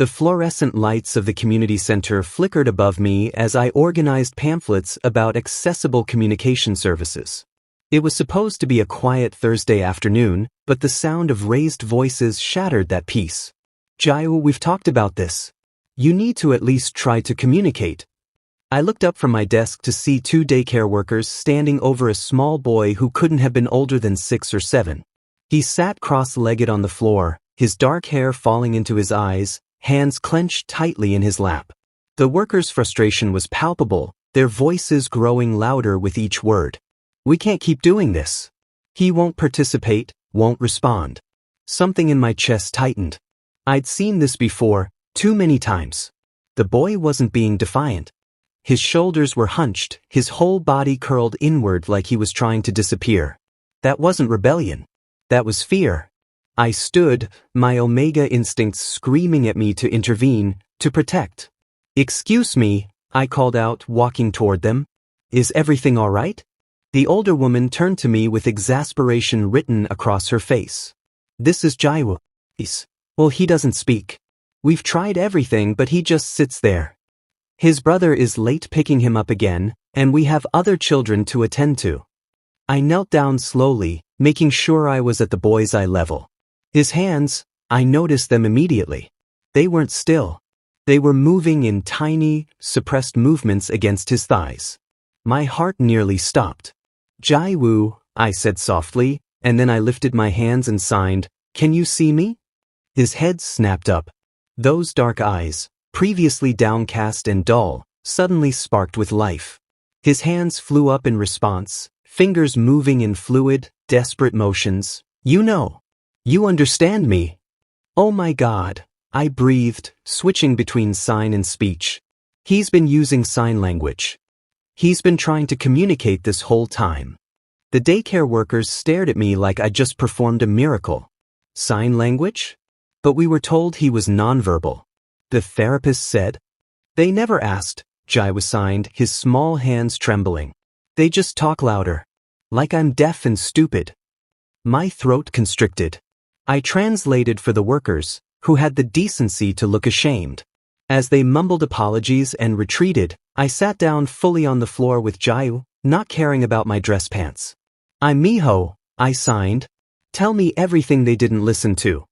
The fluorescent lights of the community center flickered above me as I organized pamphlets about accessible communication services. It was supposed to be a quiet Thursday afternoon, but the sound of raised voices shattered that peace. Jiwoo, we've talked about this. You need to at least try to communicate. I looked up from my desk to see 2 daycare workers standing over a small boy who couldn't have been older than 6 or 7. He sat cross-legged on the floor, his dark hair falling into his eyes, hands clenched tightly in his lap. The workers' frustration was palpable, their voices growing louder with each word. We can't keep doing this. He won't participate, won't respond. Something in my chest tightened. I'd seen this before, too many times. The boy wasn't being defiant. His shoulders were hunched, his whole body curled inward like he was trying to disappear. That wasn't rebellion. That was fear. I stood, my Omega instincts screaming at me to intervene, to protect. Excuse me, I called out, walking toward them. Is everything all right? The older woman turned to me with exasperation written across her face. This is Jiwoo. Well, he doesn't speak. We've tried everything, but he just sits there. His brother is late picking him up again, and we have other children to attend to. I knelt down slowly, making sure I was at the boy's eye level. His hands, I noticed them immediately. They weren't still. They were moving in tiny, suppressed movements against his thighs. My heart nearly stopped. Jiwoo, I said softly, and then I lifted my hands and signed, "Can you see me?" His head snapped up. Those dark eyes, previously downcast and dull, suddenly sparked with life. His hands flew up in response, fingers moving in fluid, desperate motions. You know. You understand me. Oh my God, I breathed, switching between sign and speech. He's been using sign language. He's been trying to communicate this whole time. The daycare workers stared at me like I just performed a miracle. Sign language? But we were told he was nonverbal. The therapist said. They never asked, Jiwoo signed, his small hands trembling. They just talk louder. Like I'm deaf and stupid. My throat constricted. I translated for the workers, who had the decency to look ashamed. As they mumbled apologies and retreated, I sat down fully on the floor with Jiwoo, not caring about my dress pants. I'm Minho, I signed. Tell me everything they didn't listen to.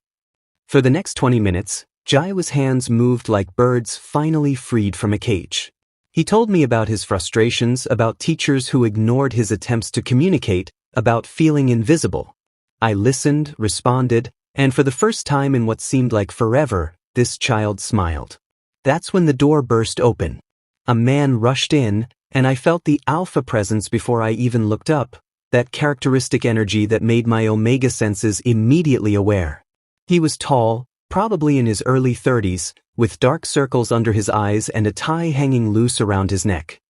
For the next 20 minutes, Jiwoo's hands moved like birds finally freed from a cage. He told me about his frustrations, about teachers who ignored his attempts to communicate, about feeling invisible. I listened, responded, and for the first time in what seemed like forever, this child smiled. That's when the door burst open. A man rushed in, and I felt the alpha presence before I even looked up, that characteristic energy that made my Omega senses immediately aware. He was tall, probably in his early 30s, with dark circles under his eyes and a tie hanging loose around his neck.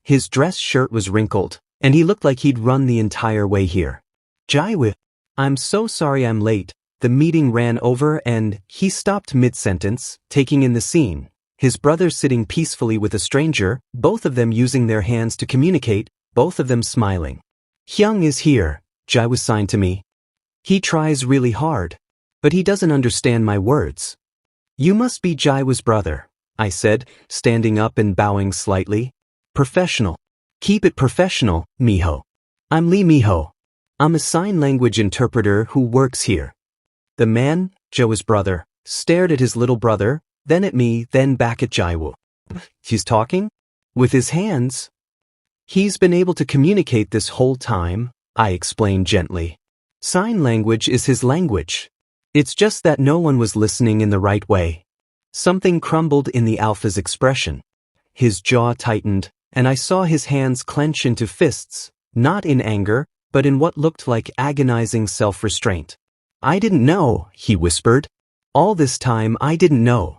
His dress shirt was wrinkled, and he looked like he'd run the entire way here. Jiwoo, I'm so sorry I'm late. The meeting ran over and he stopped mid-sentence, taking in the scene. His brother sitting peacefully with a stranger, both of them using their hands to communicate, both of them smiling. Hyung is here, Jiwoo signed to me. He tries really hard, but he doesn't understand my words. You must be Jiwoo's brother, I said, standing up and bowing slightly. Professional. Keep it professional, Minho. I'm Lee Minho. I'm a sign language interpreter who works here. The man, Jiwoo's brother, stared at his little brother, then at me, then back at Jiwoo. He's talking? With his hands? He's been able to communicate this whole time, I explained gently. Sign language is his language. It's just that no one was listening in the right way. Something crumbled in the alpha's expression. His jaw tightened, and I saw his hands clench into fists, not in anger, but in what looked like agonizing self-restraint. I didn't know, he whispered. All this time I didn't know.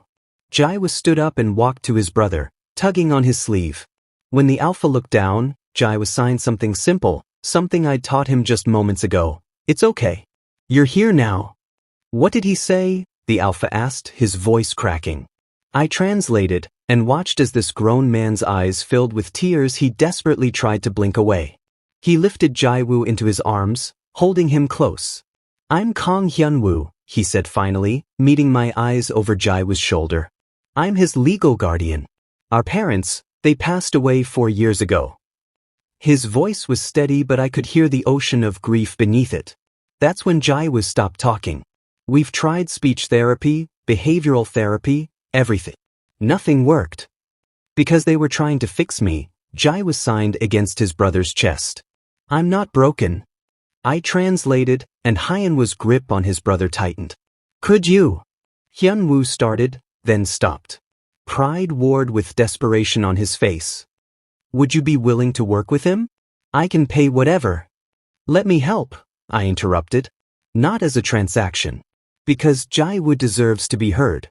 Jiwoo stood up and walked to his brother, tugging on his sleeve. When the alpha looked down, Jiwoo signed something simple, something I'd taught him just moments ago. It's okay. You're here now. What did he say? The alpha asked, his voice cracking. I translated, and watched as this grown man's eyes filled with tears he desperately tried to blink away. He lifted Jiwoo into his arms, holding him close. I'm Hyunwoo, he said finally, meeting my eyes over Jiwoo's shoulder. I'm his legal guardian. Our parents, they passed away 4 years ago. His voice was steady, but I could hear the ocean of grief beneath it. That's when Jiwoo stopped talking. We've tried speech therapy, behavioral therapy, everything. Nothing worked. Because they were trying to fix me, Jiwoo signed against his brother's chest. I'm not broken. I translated, and Hyunwoo's grip on his brother tightened. Could you? Hyunwoo started, then stopped. Pride warred with desperation on his face. Would you be willing to work with him? I can pay whatever. Let me help, I interrupted. Not as a transaction. Because Jiwoo deserves to be heard.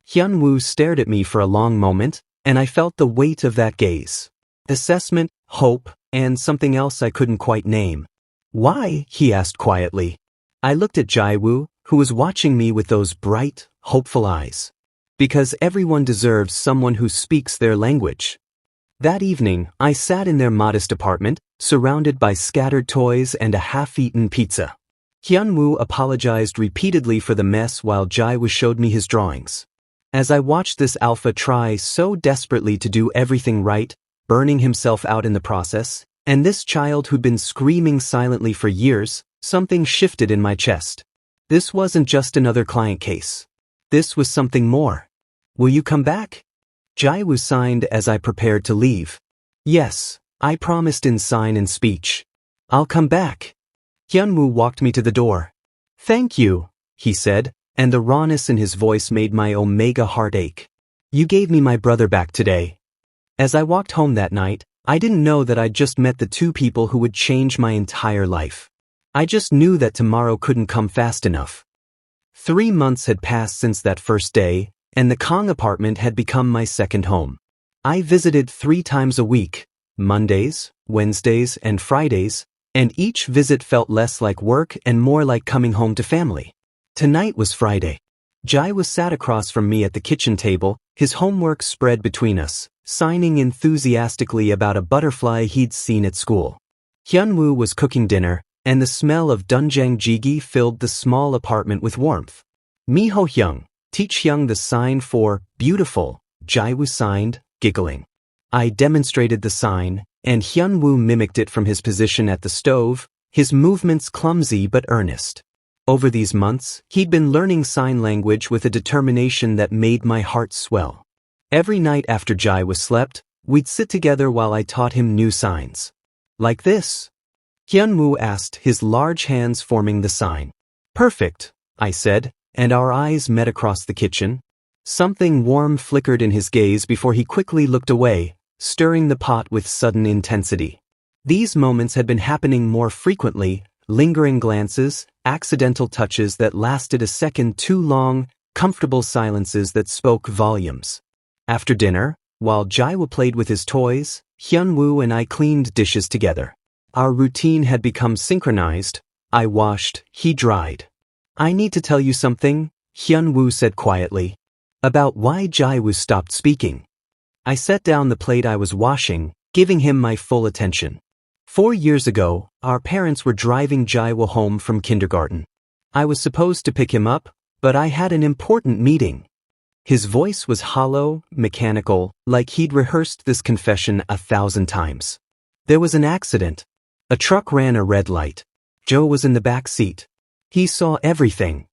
Hyunwoo stared at me for a long moment, and I felt the weight of that gaze. Assessment, hope, and something else I couldn't quite name. Why? He asked quietly. I looked at Jiwoo, who was watching me with those bright, hopeful eyes. Because everyone deserves someone who speaks their language. That evening, I sat in their modest apartment, surrounded by scattered toys and a half-eaten pizza. Hyunwoo apologized repeatedly for the mess while Jiwoo showed me his drawings. As I watched this alpha try so desperately to do everything right, burning himself out in the process, and this child who'd been screaming silently for years, something shifted in my chest. This wasn't just another client case. This was something more. Will you come back? Jiwoo signed as I prepared to leave. Yes, I promised in sign and speech. I'll come back. Hyunwoo walked me to the door. Thank you, he said, and the rawness in his voice made my Omega heart ache. You gave me my brother back today. As I walked home that night, I didn't know that I'd just met the two people who would change my entire life. I just knew that tomorrow couldn't come fast enough. 3 months had passed since that first day, and the Kong apartment had become my second home. I visited 3 times a week, Mondays, Wednesdays, and Fridays, and each visit felt less like work and more like coming home to family. Tonight was Friday. Jiwoo sat across from me at the kitchen table, his homework spread between us, signing enthusiastically about a butterfly he'd seen at school. Hyunwoo was cooking dinner, and the smell of doenjang jjigae filled the small apartment with warmth. Minho Hyung, teach Hyung the sign for beautiful, Jiwoo signed, giggling. I demonstrated the sign, and Hyunwoo mimicked it from his position at the stove, his movements clumsy but earnest. Over these months, he'd been learning sign language with a determination that made my heart swell. Every night after Jiwoo slept, we'd sit together while I taught him new signs. Like this. Hyunwoo asked, his large hands forming the sign. Perfect, I said, and our eyes met across the kitchen. Something warm flickered in his gaze before he quickly looked away, stirring the pot with sudden intensity. These moments had been happening more frequently, lingering glances, accidental touches that lasted a second too long, comfortable silences that spoke volumes. After dinner, while Jiwoo played with his toys, Hyunwoo and I cleaned dishes together. Our routine had become synchronized. I washed, he dried. I need to tell you something, Hyunwoo said quietly. About why Jiwoo stopped speaking. I set down the plate I was washing, giving him my full attention. 4 years ago, our parents were driving Jiwoo home from kindergarten. I was supposed to pick him up, but I had an important meeting. His voice was hollow, mechanical, like he'd rehearsed this confession 1,000 times. There was an accident. A truck ran a red light. Joe was in the back seat. He saw everything.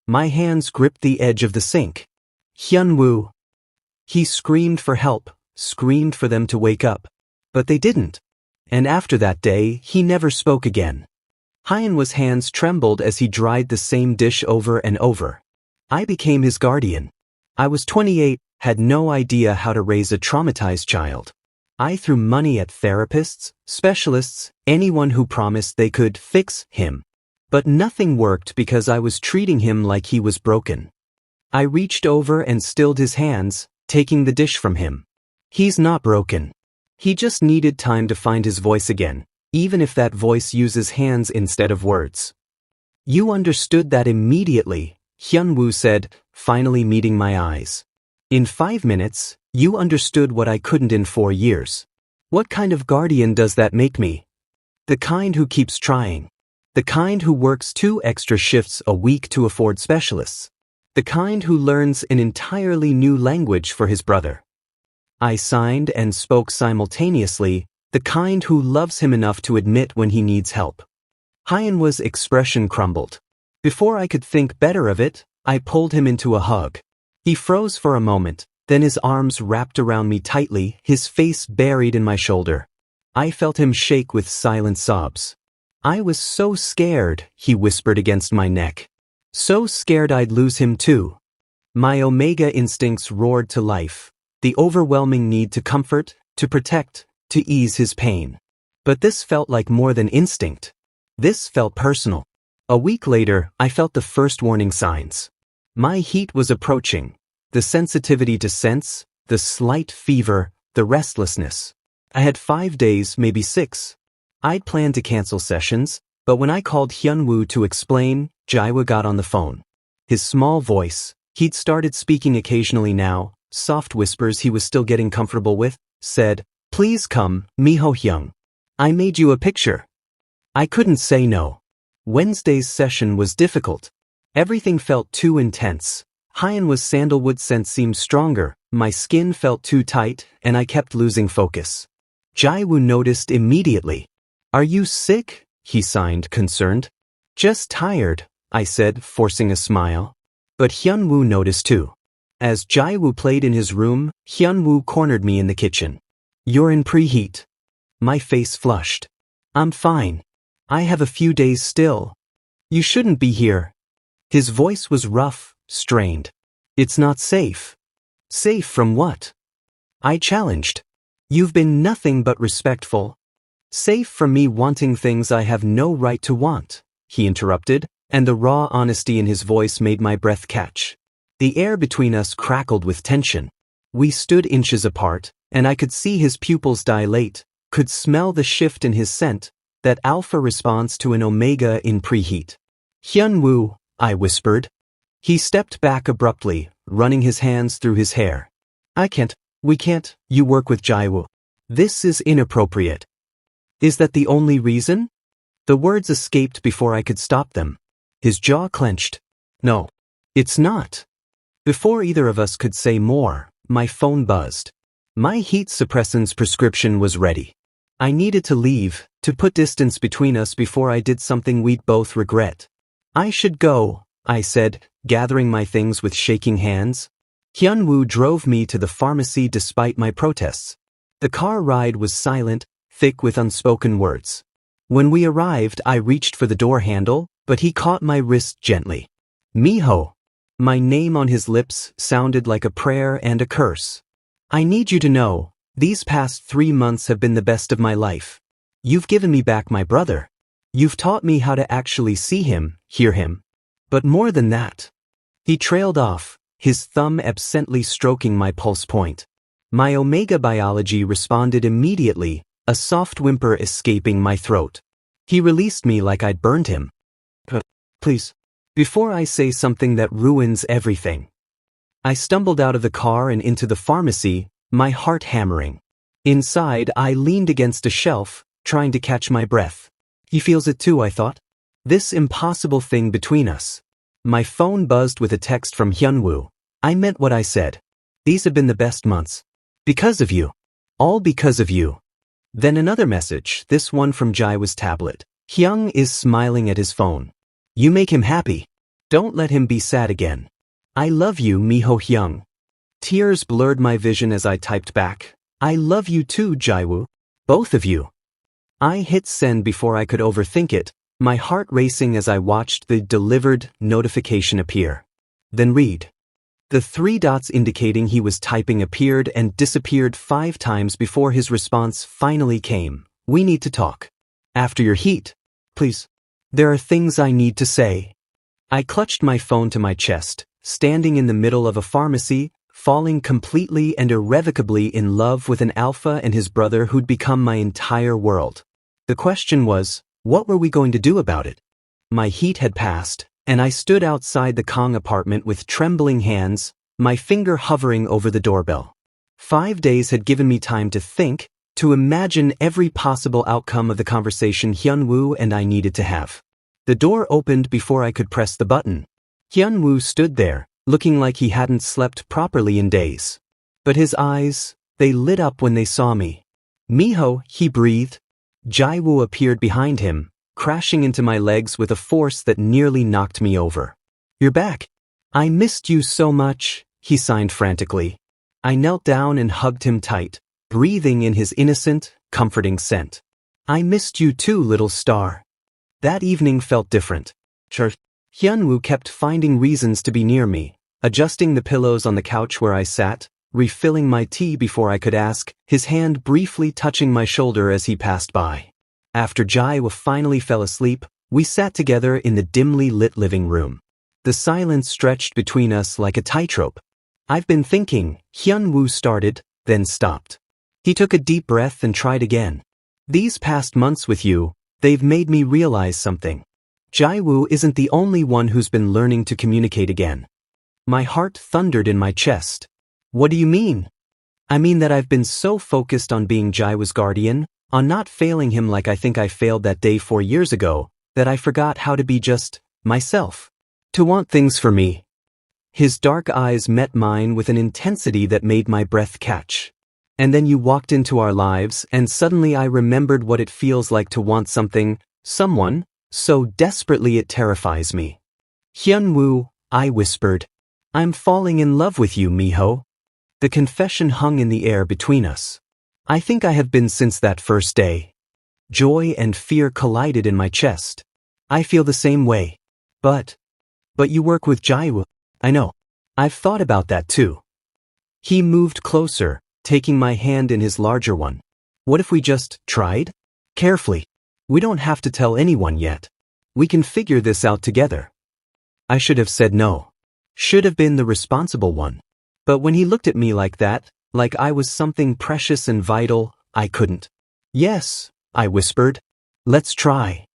My hands gripped the edge of the sink. Hyunwoo. He screamed for help, screamed for them to wake up. But they didn't. And after that day, he never spoke again. Hyunwoo's hands trembled as he dried the same dish over and over. I became his guardian. I was 28, had no idea how to raise a traumatized child. I threw money at therapists, specialists, anyone who promised they could fix him. But nothing worked because I was treating him like he was broken. I reached over and stilled his hands, taking the dish from him. He's not broken. He just needed time to find his voice again, even if that voice uses hands instead of words. You understood that immediately, Hyunwoo said, finally meeting my eyes. In 5 minutes, you understood what I couldn't in 4 years. What kind of guardian does that make me? The kind who keeps trying. The kind who works 2 extra shifts a week to afford specialists. The kind who learns an entirely new language for his brother. I signed and spoke simultaneously, the kind who loves him enough to admit when he needs help. Hyunwoo's expression crumbled. Before I could think better of it, I pulled him into a hug. He froze for a moment, then his arms wrapped around me tightly, his face buried in my shoulder. I felt him shake with silent sobs. I was so scared, he whispered against my neck. So scared I'd lose him too. My Omega instincts roared to life, the overwhelming need to comfort, to protect, to ease his pain. But this felt like more than instinct. This felt personal. A week later, I felt the first warning signs. My heat was approaching. The sensitivity to scents, the slight fever, the restlessness. I had 5 days, maybe 6. I'd planned to cancel sessions, but when I called Hyunwoo to explain, Jiwoo got on the phone. His small voice, he'd started speaking occasionally now, soft whispers he was still getting comfortable with, said, "Please come, Minho Hyung. I made you a picture." I couldn't say no. Wednesday's session was difficult. Everything felt too intense. Hyunwoo's sandalwood scent seemed stronger, my skin felt too tight, and I kept losing focus. Jiwoo noticed immediately. "Are you sick?" he signed, concerned. "Just tired," I said, forcing a smile. But Hyunwoo noticed too. As Jiwoo played in his room, Hyunwoo cornered me in the kitchen. "You're in preheat." My face flushed. "I'm fine. I have a few days still. You shouldn't be here." His voice was rough, strained. "It's not safe." "Safe from what?" I challenged. "You've been nothing but respectful." "Safe from me wanting things I have no right to want," he interrupted, and the raw honesty in his voice made my breath catch. The air between us crackled with tension. We stood inches apart, and I could see his pupils dilate, could smell the shift in his scent, that alpha response to an omega in preheat. "Hyunwoo," I whispered. He stepped back abruptly, running his hands through his hair. We can't, you work with Jiwoo. This is inappropriate." "Is that the only reason?" The words escaped before I could stop them. His jaw clenched. "No, it's not." Before either of us could say more, my phone buzzed. My heat suppressant's prescription was ready. I needed to leave, to put distance between us before I did something we'd both regret. "I should go," I said, gathering my things with shaking hands. Hyunwoo drove me to the pharmacy despite my protests. The car ride was silent, thick with unspoken words. When we arrived, I reached for the door handle, but he caught my wrist gently. "Minho." My name on his lips sounded like a prayer and a curse. "I need you to know, these past 3 months have been the best of my life. You've given me back my brother. You've taught me how to actually see him, hear him. But more than that." He trailed off, his thumb absently stroking my pulse point. My omega biology responded immediately, a soft whimper escaping my throat. He released me like I'd burned him. "Please, before I say something that ruins everything." I stumbled out of the car and into the pharmacy, my heart hammering. Inside, I leaned against a shelf, trying to catch my breath. He feels it too, I thought. This impossible thing between us. My phone buzzed with a text from Hyunwoo. I meant what I said. "These have been the best months. Because of you. All because of you." Then another message, this one from Jiwoo's tablet. "Hyung is smiling at his phone. You make him happy. Don't let him be sad again. I love you, Minho Hyung." Tears blurred my vision as I typed back. "I love you too, Jiwoo. Both of you." I hit send before I could overthink it, my heart racing as I watched the delivered notification appear. Then read. The 3 dots indicating he was typing appeared and disappeared 5 times before his response finally came. "We need to talk. After your heat. Please. There are things I need to say." I clutched my phone to my chest, standing in the middle of a pharmacy, falling completely and irrevocably in love with an alpha and his brother who'd become my entire world. The question was, what were we going to do about it? My heat had passed, and I stood outside the Kong apartment with trembling hands, my finger hovering over the doorbell. 5 days had given me time to think, to imagine every possible outcome of the conversation Hyunwoo and I needed to have. The door opened before I could press the button. Hyunwoo stood there, looking like he hadn't slept properly in days. But his eyes, they lit up when they saw me. "Minho," he breathed. Jiwoo appeared behind him, crashing into my legs with a force that nearly knocked me over. "You're back. I missed you so much," he signed frantically. I knelt down and hugged him tight, breathing in his innocent, comforting scent. "I missed you too, little star." That evening felt different. Hyunwoo kept finding reasons to be near me, adjusting the pillows on the couch where I sat, refilling my tea before I could ask, his hand briefly touching my shoulder as he passed by. After Jiwoo finally fell asleep, we sat together in the dimly lit living room. The silence stretched between us like a tightrope. "I've been thinking," Hyunwoo started, then stopped. He took a deep breath and tried again. "These past months with you, they've made me realize something. Jiwoo isn't the only one who's been learning to communicate again." My heart thundered in my chest. "What do you mean?" "I mean that I've been so focused on being Jiwoo's guardian, on not failing him like I think I failed that day 4 years ago, that I forgot how to be just myself. To want things for me." His dark eyes met mine with an intensity that made my breath catch. "And then you walked into our lives, and suddenly I remembered what it feels like to want something, someone, so desperately it terrifies me." "Hyunwoo," I whispered. "I'm falling in love with you, Minho." The confession hung in the air between us. I think I have been since that first day. Joy and fear collided in my chest. "I feel the same way. But you work with Jiwoo." "I know. I've thought about that too." He moved closer, taking my hand in his larger one. "What if we just tried? Carefully. We don't have to tell anyone yet. We can figure this out together." I should have said no. Should have been the responsible one. But when he looked at me like that, like I was something precious and vital, I couldn't. "Yes," I whispered. "Let's try."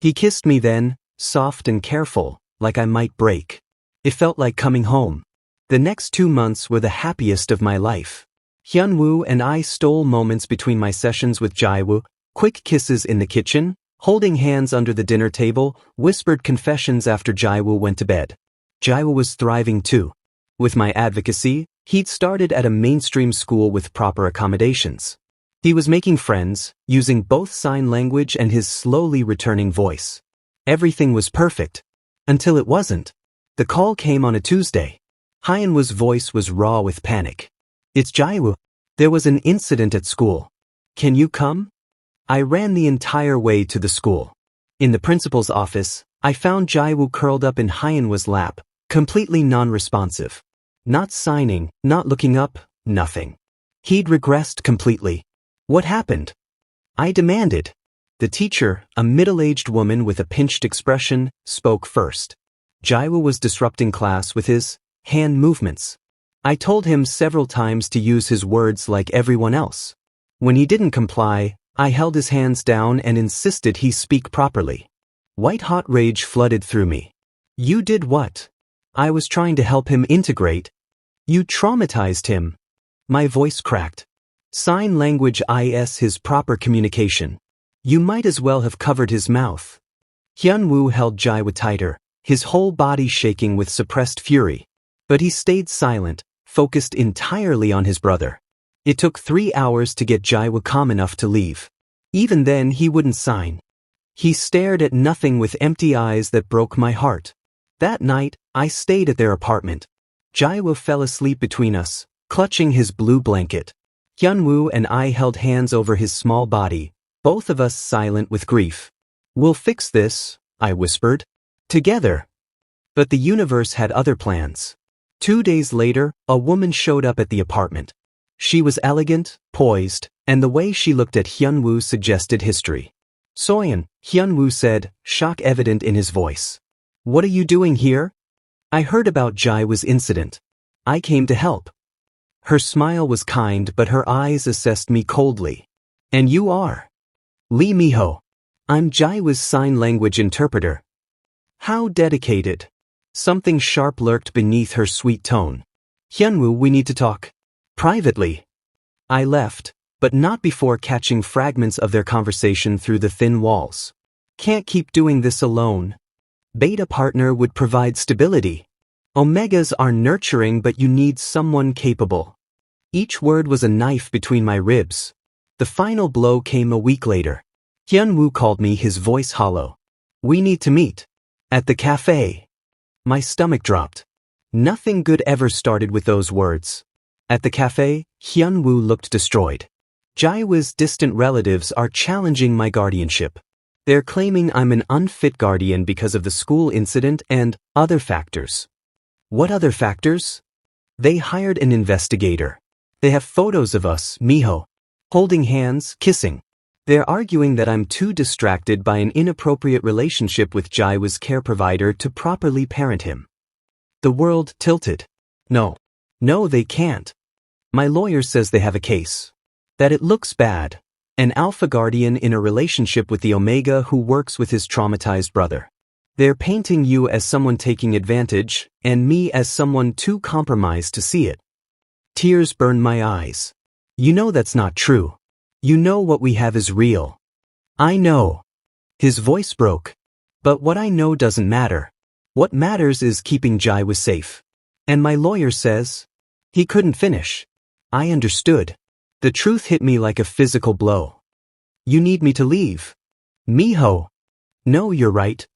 He kissed me then, soft and careful, like I might break. It felt like coming home. The next 2 months were the happiest of my life. Hyunwoo and I stole moments between my sessions with Jiwoo, quick kisses in the kitchen, holding hands under the dinner table, whispered confessions after Jiwoo went to bed. Jiwoo was thriving too. With my advocacy, he'd started at a mainstream school with proper accommodations. He was making friends, using both sign language and his slowly returning voice. Everything was perfect. Until it wasn't. The call came on a Tuesday. Hyunwoo's voice was raw with panic. "It's Jiwoo. There was an incident at school. Can you come?" I ran the entire way to the school. In the principal's office, I found Jiwoo curled up in Hyunwoo's lap, completely non-responsive. Not signing, not looking up, nothing. He'd regressed completely. "What happened?" I demanded. The teacher, a middle-aged woman with a pinched expression, spoke first. Jiwoo was disrupting class with his hand movements. I told him several times to use his words like everyone else. When he didn't comply, I held his hands down and insisted he speak properly. White-hot rage flooded through me. "You did what?" I was trying to help him integrate. "You traumatized him." My voice cracked. "Sign language is his proper communication. You might as well have covered his mouth." Hyunwoo held Jiwoo tighter, his whole body shaking with suppressed fury. But he stayed silent, focused entirely on his brother. It took 3 hours to get Jiwoo calm enough to leave. Even then he wouldn't sign. He stared at nothing with empty eyes that broke my heart. That night, I stayed at their apartment. Jiwoo fell asleep between us, clutching his blue blanket. Hyunwoo and I held hands over his small body, both of us silent with grief. "We'll fix this," I whispered. "Together." But the universe had other plans. 2 days later, a woman showed up at the apartment. She was elegant, poised, and the way she looked at Hyunwoo suggested history. "Soyeon," Hyunwoo said, shock evident in his voice. "What are you doing here?" "I heard about Jiwoo's incident. I came to help." Her smile was kind, but her eyes assessed me coldly. "And you are?" "Lee Minho. I'm Jiwoo's sign language interpreter." "How dedicated." Something sharp lurked beneath her sweet tone. "Hyunwoo, we need to talk. Privately." I left, but not before catching fragments of their conversation through the thin walls. "Can't keep doing this alone. Beta partner would provide stability." Omegas are nurturing, but you need someone capable. Each word was a knife between my ribs. The final blow came a week later. Hyunwoo called me, his voice hollow. We need to meet. At the cafe. My stomach dropped. Nothing good ever started with those words. At the cafe, Hyunwoo looked destroyed. Jiwoo's distant relatives are challenging my guardianship. They're claiming I'm an unfit guardian because of the school incident and other factors. What other factors? They hired an investigator. They have photos of us, Minho, holding hands, kissing. They're arguing that I'm too distracted by an inappropriate relationship with Jiwoo's care provider to properly parent him. The world tilted. No, they can't. My lawyer says they have a case. That it looks bad. An alpha guardian in a relationship with the Omega who works with his traumatized brother. They're painting you as someone taking advantage, and me as someone too compromised to see it. Tears burned my eyes. You know that's not true. You know what we have is real. I know. His voice broke. But what I know doesn't matter. What matters is keeping Jiwoo safe. And my lawyer says, he couldn't finish. I understood. The truth hit me like a physical blow. You need me to leave. Minho. No, you're right.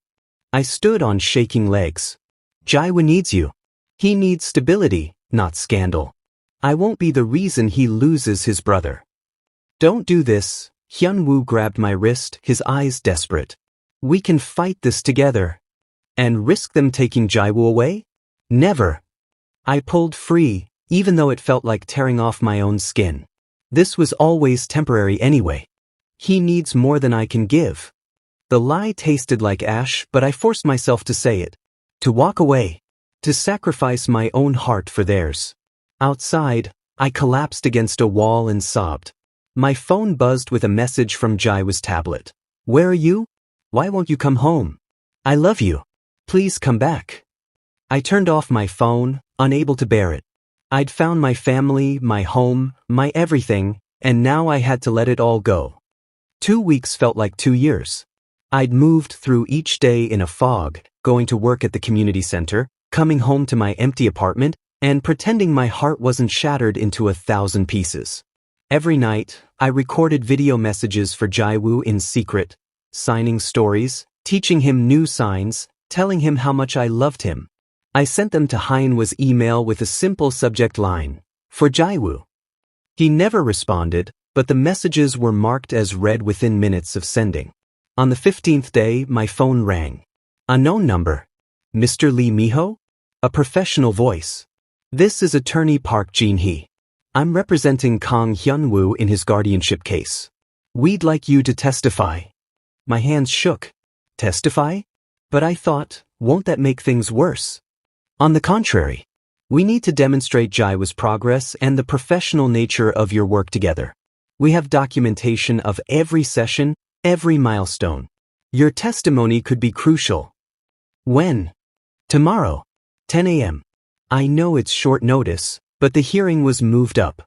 I stood on shaking legs. Jiwoo needs you. He needs stability, not scandal. I won't be the reason he loses his brother. Don't do this. Hyunwoo grabbed my wrist, his eyes desperate. We can fight this together. And risk them taking Jiwoo away? Never. I pulled free, even though it felt like tearing off my own skin. This was always temporary anyway. He needs more than I can give. The lie tasted like ash, but I forced myself to say it. To walk away. To sacrifice my own heart for theirs. Outside, I collapsed against a wall and sobbed. My phone buzzed with a message from Jiwoo's tablet. Where are you? Why won't you come home? I love you. Please come back. I turned off my phone, unable to bear it. I'd found my family, my home, my everything, and now I had to let it all go. 2 weeks felt like 2 years. I'd moved through each day in a fog, going to work at the community center, coming home to my empty apartment, and pretending my heart wasn't shattered into 1,000 pieces. Every night, I recorded video messages for Jiwoo in secret, signing stories, teaching him new signs, telling him how much I loved him. I sent them to Hyunwoo's email with a simple subject line, for Jiwoo. He never responded, but the messages were marked as read within minutes of sending. On the 15th day, my phone rang. Unknown number. Mr. Lee Minho? A professional voice. This is attorney Park Jin-hee. I'm representing Kang Hyunwoo in his guardianship case. We'd like you to testify. My hands shook. Testify? But I thought, won't that make things worse? On the contrary. We need to demonstrate Jiwoo's progress and the professional nature of your work together. We have documentation of every session, every milestone. Your testimony could be crucial. When? Tomorrow, 10 a.m. I know it's short notice, but the hearing was moved up.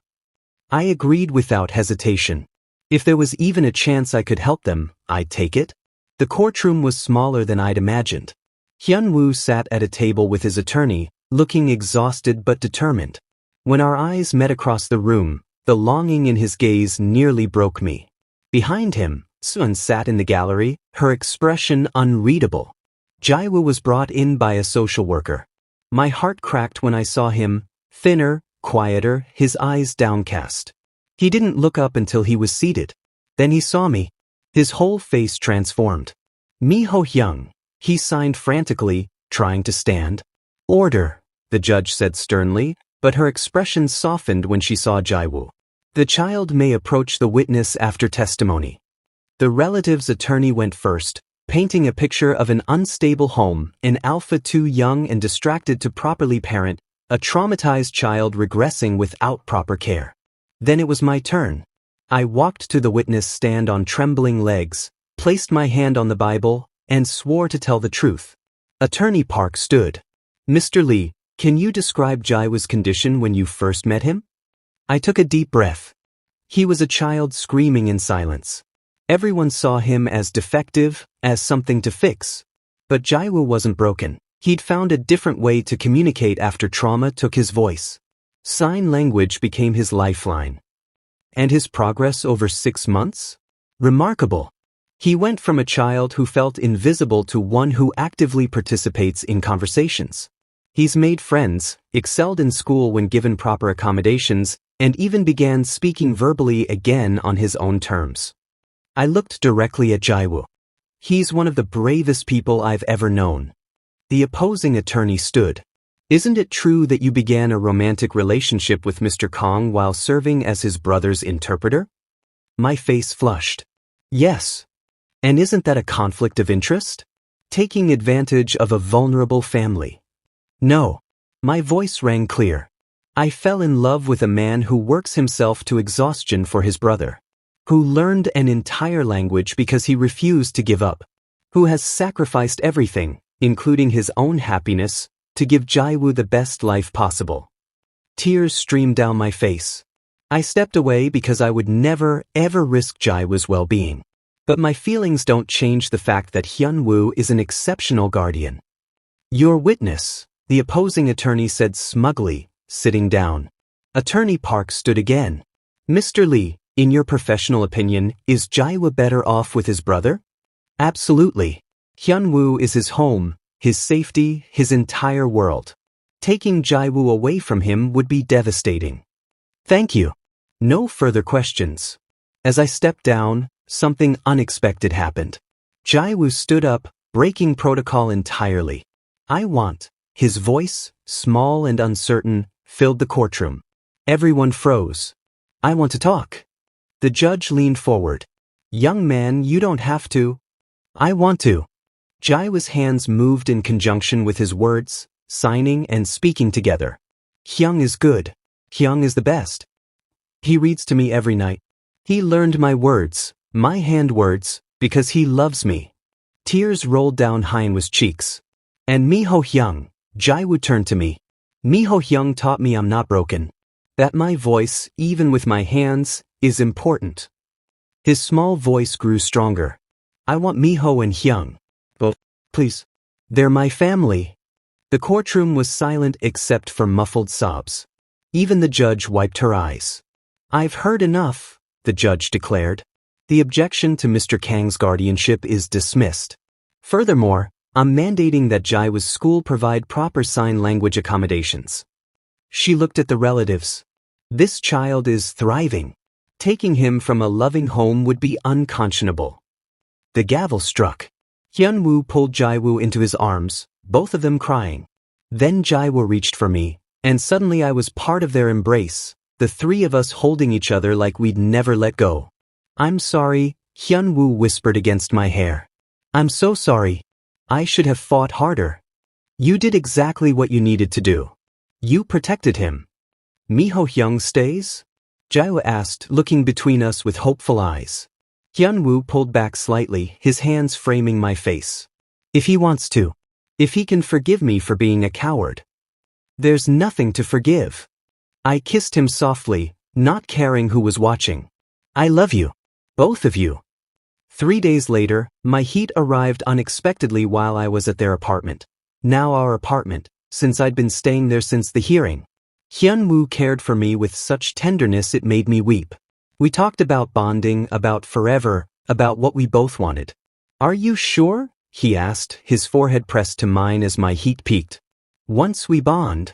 I agreed without hesitation. If there was even a chance I could help them, I'd take it. The courtroom was smaller than I'd imagined. Hyunwoo sat at a table with his attorney, looking exhausted but determined. When our eyes met across the room, the longing in his gaze nearly broke me. Behind him, Sun sat in the gallery, her expression unreadable. Jiwoo was brought in by a social worker. My heart cracked when I saw him, thinner, quieter, his eyes downcast. He didn't look up until he was seated. Then he saw me. His whole face transformed. Minho Hyung. He signed frantically, trying to stand. Order, the judge said sternly, but her expression softened when she saw Jiwoo. The child may approach the witness after testimony. The relative's attorney went first, painting a picture of an unstable home, an alpha too young and distracted to properly parent, a traumatized child regressing without proper care. Then it was my turn. I walked to the witness stand on trembling legs, placed my hand on the Bible, and swore to tell the truth. Attorney Park stood. Mr. Lee, can you describe Jiwoo's condition when you first met him? I took a deep breath. He was a child screaming in silence. Everyone saw him as defective, as something to fix. But Jiwoo wasn't broken. He'd found a different way to communicate after trauma took his voice. Sign language became his lifeline. And his progress over 6 months? Remarkable. He went from a child who felt invisible to one who actively participates in conversations. He's made friends, excelled in school when given proper accommodations, and even began speaking verbally again on his own terms. I looked directly at Jiwoo. He's one of the bravest people I've ever known. The opposing attorney stood. Isn't it true that you began a romantic relationship with Mr. Kong while serving as his brother's interpreter? My face flushed. Yes. And isn't that a conflict of interest? Taking advantage of a vulnerable family. No. My voice rang clear. I fell in love with a man who works himself to exhaustion for his brother. Who learned an entire language because he refused to give up. Who has sacrificed everything, including his own happiness, to give Jiwoo the best life possible. Tears streamed down my face. I stepped away because I would never, ever risk Jiwoo's well-being. But my feelings don't change the fact that Hyunwoo is an exceptional guardian. Your witness, the opposing attorney said smugly, sitting down. Attorney Park stood again. Mr. Lee, in your professional opinion, is Jiwoo better off with his brother? Absolutely. Hyunwoo is his home, his safety, his entire world. Taking Jiwoo away from him would be devastating. Thank you. No further questions. As I stepped down, something unexpected happened. Jiwoo stood up, breaking protocol entirely. I want. His voice, small and uncertain, filled the courtroom. Everyone froze. I want to talk. The judge leaned forward. Young man, you don't have to. I want to. Jiwoo's hands moved in conjunction with his words, signing and speaking together. Hyung is good. Hyung is the best. He reads to me every night. He learned my words, my hand words, because he loves me. Tears rolled down Hyunwoo's cheeks. And Minho Hyung, Jiwoo turned to me. Minho Hyung taught me I'm not broken. That my voice, even with my hands, is important. His small voice grew stronger. I want Minho and Hyung. Both, please. They're my family. The courtroom was silent except for muffled sobs. Even the judge wiped her eyes. I've heard enough, the judge declared. The objection to Mr. Kang's guardianship is dismissed. Furthermore, I'm mandating that Jiwoo's school provide proper sign language accommodations. She looked at the relatives. This child is thriving. Taking him from a loving home would be unconscionable. The gavel struck. Hyunwoo pulled Jiwoo into his arms, both of them crying. Then Jiwoo reached for me, and suddenly I was part of their embrace, the three of us holding each other like we'd never let go. I'm sorry, Hyunwoo whispered against my hair. I'm so sorry. I should have fought harder. You did exactly what you needed to do. You protected him. Minho Hyung stays? Jiwoo asked, looking between us with hopeful eyes. Hyunwoo pulled back slightly, his hands framing my face. If he wants to. If he can forgive me for being a coward. There's nothing to forgive. I kissed him softly, not caring who was watching. I love you. Both of you. 3 days later, my heat arrived unexpectedly while I was at their apartment. Now our apartment, since I'd been staying there since the hearing. Hyunwoo cared for me with such tenderness it made me weep. We talked about bonding, about forever, about what we both wanted. Are you sure? He asked, his forehead pressed to mine as my heat peaked. Once we bond.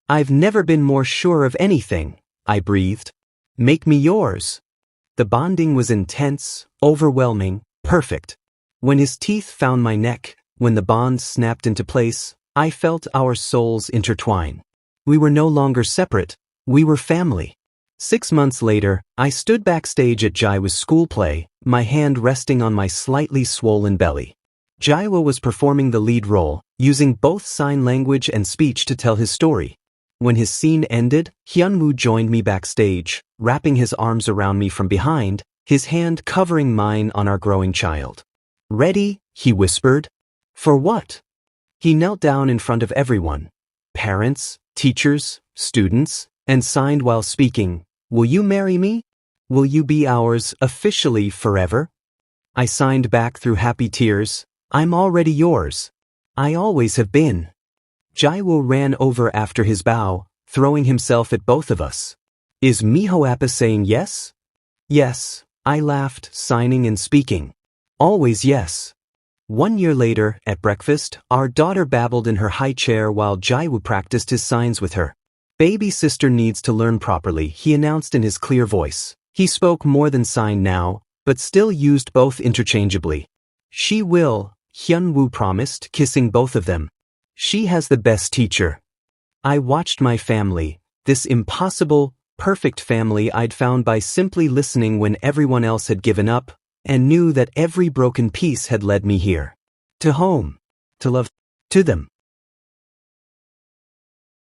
I've never been more sure of anything, I breathed. Make me yours. The bonding was intense, overwhelming, perfect. When his teeth found my neck, when the bond snapped into place, I felt our souls intertwine. We were no longer separate, we were family. 6 months later, I stood backstage at Jiwoo's school play, my hand resting on my slightly swollen belly. Jiwoo was performing the lead role, using both sign language and speech to tell his story. When his scene ended, Hyunwoo joined me backstage, wrapping his arms around me from behind, his hand covering mine on our growing child. Ready? He whispered. For what? He knelt down in front of everyone. Parents, teachers, students, and signed while speaking, Will you marry me? Will you be ours officially forever? I signed back through happy tears, I'm already yours. I always have been. Jiwoo ran over after his bow, throwing himself at both of us. Is Minho Appa saying yes? Yes, I laughed, signing and speaking. Always yes. 1 year later, at breakfast, our daughter babbled in her high chair while Jiwoo practiced his signs with her. Baby sister needs to learn properly, he announced in his clear voice. He spoke more than sign now, but still used both interchangeably. She will, Hyunwoo promised, kissing both of them. She has the best teacher. I watched my family, this impossible, perfect family I'd found by simply listening when everyone else had given up, and knew that every broken piece had led me here. To home. To love. To them.